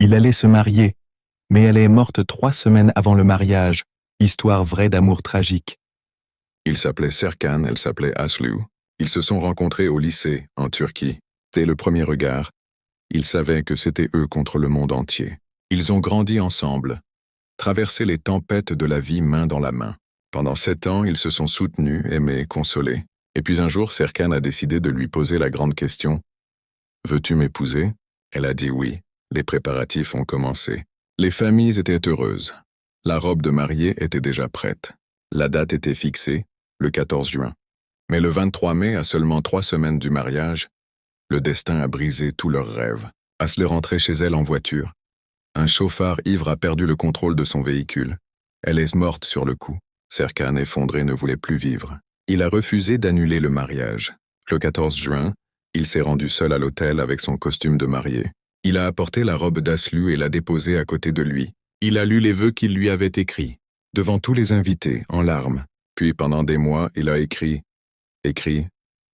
Il allait se marier, mais elle est morte 3 semaines avant le mariage. Histoire vraie d'amour tragique. Il s'appelait Serkan, elle s'appelait Aslu. Ils se sont rencontrés au lycée, en Turquie. Dès le premier regard, ils savaient que c'était eux contre le monde entier. Ils ont grandi ensemble, traversé les tempêtes de la vie main dans la main. Pendant 7 ans, ils se sont soutenus, aimés, consolés. Et puis un jour, Serkan a décidé de lui poser la grande question. « Veux-tu m'épouser ?» Elle a dit oui. Les préparatifs ont commencé. Les familles étaient heureuses. La robe de mariée était déjà prête. La date était fixée, le 14 juin. Mais le 23 mai, à seulement 3 semaines du mariage, le destin a brisé tous leurs rêves. Aslı rentrait chez elle en voiture. Un chauffard ivre a perdu le contrôle de son véhicule. Elle est morte sur le coup. Serkan, effondré, ne voulait plus vivre. Il a refusé d'annuler le mariage. Le 14 juin, il s'est rendu seul à l'hôtel avec son costume de mariée. Il a apporté la robe d'Aslı et l'a déposée à côté de lui. Il a lu les vœux qu'il lui avait écrits, devant tous les invités, en larmes. Puis pendant des mois, il a écrit,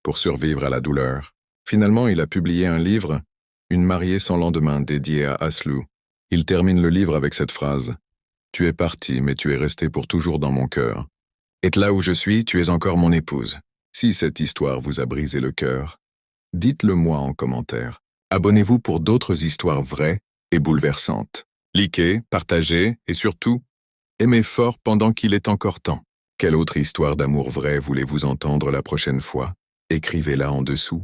pour survivre à la douleur. Finalement, il a publié un livre, Une mariée sans lendemain, dédié à Aslı. Il termine le livre avec cette phrase. Tu es parti, mais tu es resté pour toujours dans mon cœur. Et là où je suis, tu es encore mon épouse. Si cette histoire vous a brisé le cœur, dites-le moi en commentaire. Abonnez-vous pour d'autres histoires vraies et bouleversantes. Likez, partagez et surtout, aimez fort pendant qu'il est encore temps. Quelle autre histoire d'amour vrai voulez-vous entendre la prochaine fois? Écrivez-la en dessous.